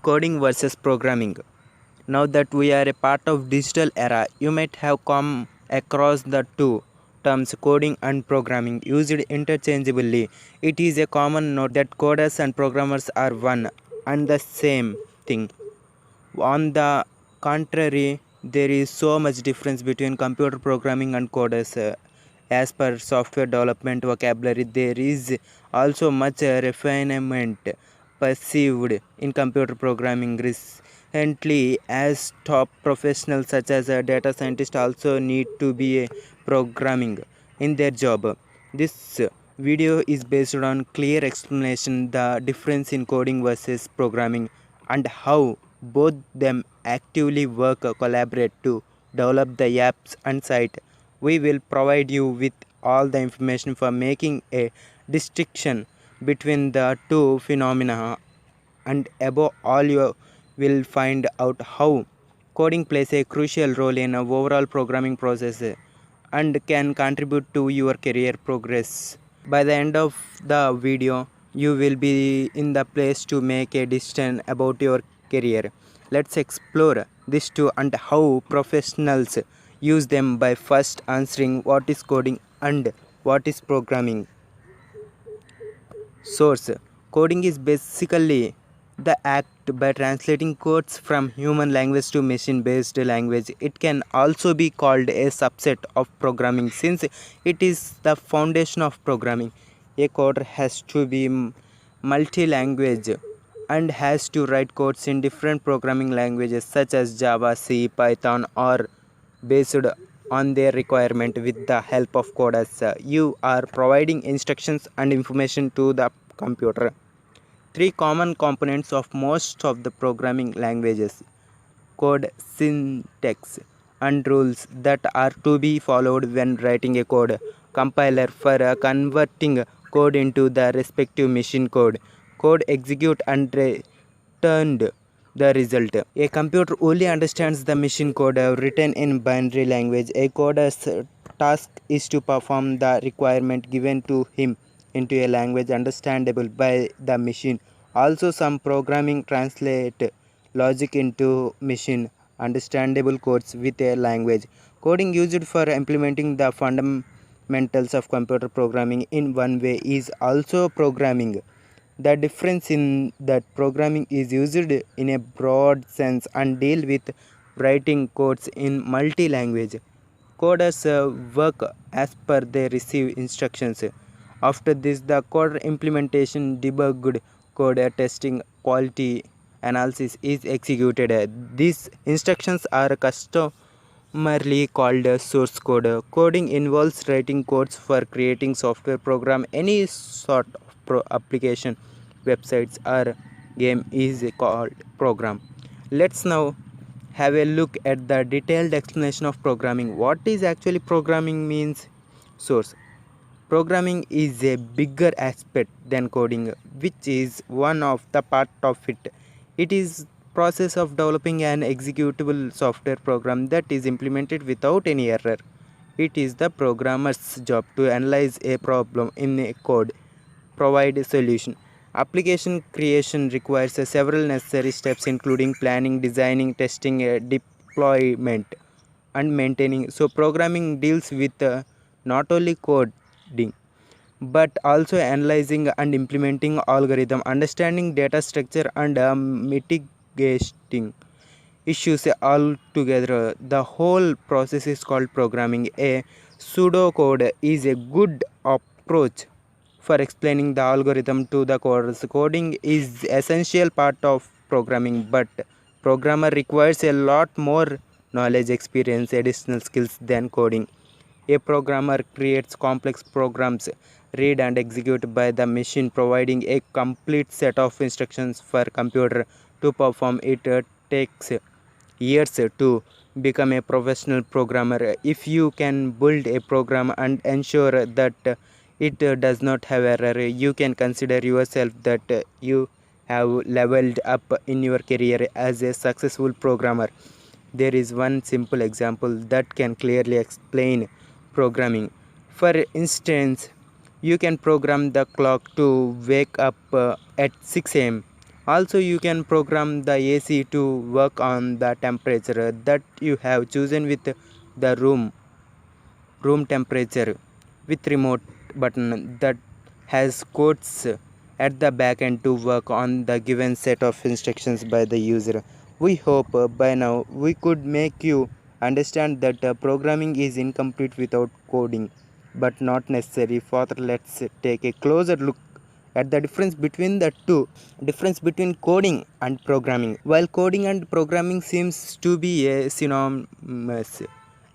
Coding versus programming. Now that we are a part of digital era, you might have come across the two terms coding and programming used interchangeably. It is a common note that coders and programmers are one and the same thing. On the contrary, there is so much difference between computer programming and coders. As per software development vocabulary, there is also much refinement perceived in computer programming. Recently, as top professionals such as a data scientist also need to be programming in their job. This video is based on clear explanation the difference in coding versus programming and how both them actively work collaborate to develop the apps and site. We will provide you with all the information for making a distinction between the two phenomena, and above all you will find out how coding plays a crucial role in our overall programming process and can contribute to your career progress. By the end of the video, you will be in the place to make a decision about your career. Let's explore these two and how professionals use them by first answering what is coding and what is programming. Source. Coding is basically the act by translating codes from human language to machine based language. It can also be called a subset of programming since it is the foundation of programming. A coder has to be multi language and has to write codes in different programming languages such as Java, C, Python, or based on their requirement. With the help of coders, you are providing instructions and information to the computer. Three common components of most of the programming languages: code syntax and rules that are to be followed when writing a code, compiler for converting code into the respective machine code, code execute and returned the result. A computer only understands the machine code written in binary language. A coder's task is to perform the requirement given to him into a language understandable by the machine. Also, some programming translate logic into machine understandable codes with a language. Coding used for implementing the fundamentals of computer programming in one way is also programming. The difference in that programming is used in a broad sense and deal with writing codes in multi-language. Coders work as per they receive instructions. After this, the code implementation, debugged code testing, quality analysis is executed. These instructions are customarily called source code. Coding involves writing codes for creating software program, any sort of application, websites or game is called program. Let's now have a look at the detailed explanation of programming. What is actually programming means? Source. Programming is a bigger aspect than coding, which is one of the part of it. It is process of developing an executable software program that is implemented without any error. It is the programmer's job to analyze a problem in a code, provide a solution. Application creation requires several necessary steps including planning, designing, testing, deployment and maintaining. So programming deals with not only coding but also analyzing and implementing algorithm, understanding data structure and mitigating issues altogether. The whole process is called programming. A pseudocode is a good approach for explaining the algorithm to the coders. Coding is essential part of programming, but programmer requires a lot more knowledge, experience, additional skills than coding. A programmer creates complex programs read and execute by the machine, providing a complete set of instructions for computer to perform. It takes years to become a professional programmer. If you can build a program and ensure that it does not have error, you can consider yourself that you have leveled up in your career as a successful programmer. There is one simple example that can clearly explain programming. For instance, you can program the clock to wake up at 6 a.m. Also, you can program the AC to work on the temperature that you have chosen with the room temperature with remote button that has codes at the back end to work on the given set of instructions by the user. We hope by now we could make you understand that programming is incomplete without coding, but not necessary. Further, let's take a closer look at the difference between coding and programming. While coding and programming seems to be a synonymous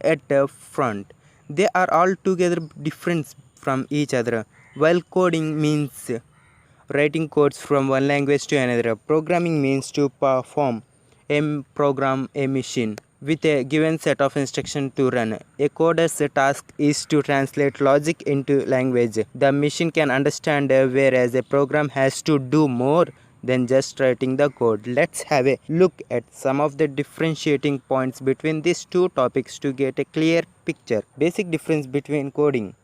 at the front, they are altogether different from each other. While coding means writing codes from one language to another, programming means to perform a program a machine with a given set of instructions to run. A coder's task is to translate logic into language the machine can understand, whereas a program has to do more than just writing the code. Let's have a look at some of the differentiating points between these two topics to get a clear picture. Basic difference between coding.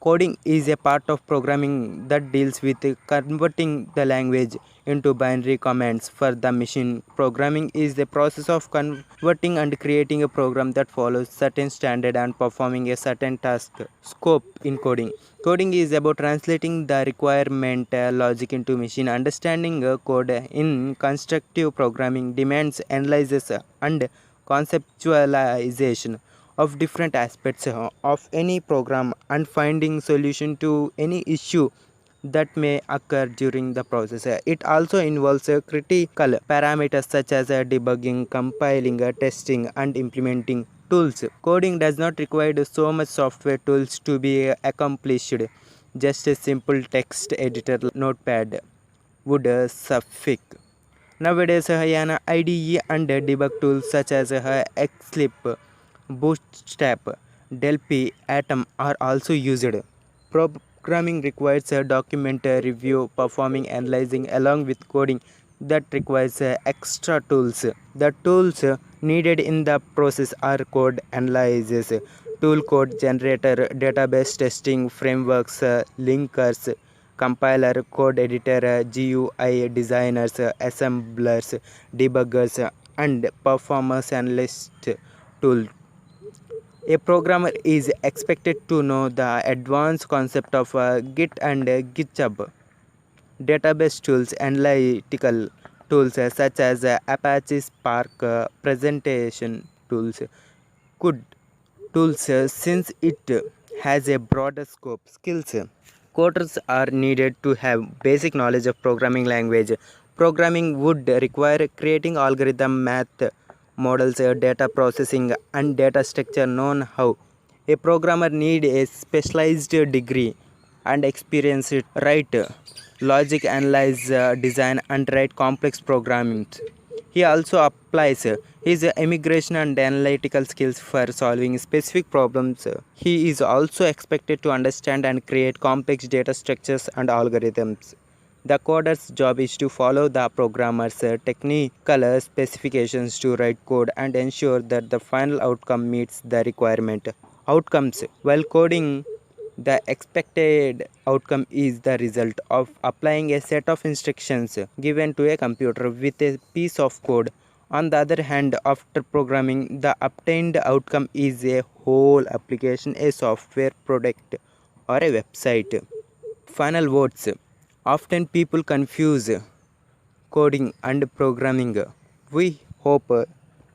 Coding is a part of programming that deals with converting the language into binary commands for the machine. Programming is the process of converting and creating a program that follows certain standard and performing a certain task. Scope in coding. Coding is about translating the requirement logic into machine. Understanding code in constructive programming demands analysis and conceptualization of different aspects of any program and finding solution to any issue that may occur during the process. It also involves critical parameters such as debugging, compiling, testing, and implementing tools. Coding does not require so much software tools to be accomplished. Just a simple text editor, notepad would suffice. Nowadays, an IDE and debug tools such as Xlib, Bootstrap, Delphi, Atom are also used. Programming requires a document review, performing analyzing along with coding that requires extra tools. The tools needed in the process are code analysis, tool code generator, database testing, frameworks, linkers, compiler, code editor, GUI designers, assemblers, debuggers, and performance analyst tool. A programmer is expected to know the advanced concept of Git and GitHub, database tools, analytical tools such as Apache Spark, presentation tools, could tools since it has a broader scope. Skills. Coders are needed to have basic knowledge of programming language. Programming would require creating algorithm, math models, data processing, and data structure known how. A programmer need a specialized degree and experience to write logic, analyze, design, and write complex programming. He also applies his immigration and analytical skills for solving specific problems. He is also expected to understand and create complex data structures and algorithms. The coder's job is to follow the programmer's technical specifications to write code and ensure that the final outcome meets the requirement. Outcomes. While coding, the expected outcome is the result of applying a set of instructions given to a computer with a piece of code. On the other hand, after programming, the obtained outcome is a whole application, a software product, or a website. Final words. Often people confuse coding and programming. We hope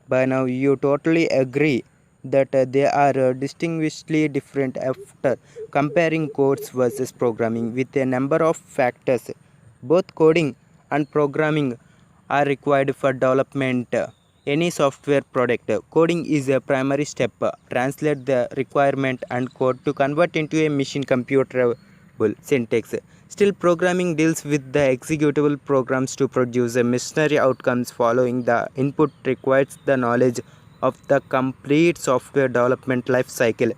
by now you totally agree that they are distinguishedly different after comparing codes versus programming with a number of factors. Both coding and programming are required for development any software product. Coding is a primary step. Translate the requirement and code to convert into a machine computable syntax. Still, programming deals with the executable programs to produce a machinery outcomes. Following the input requires the knowledge of the complete software development life cycle.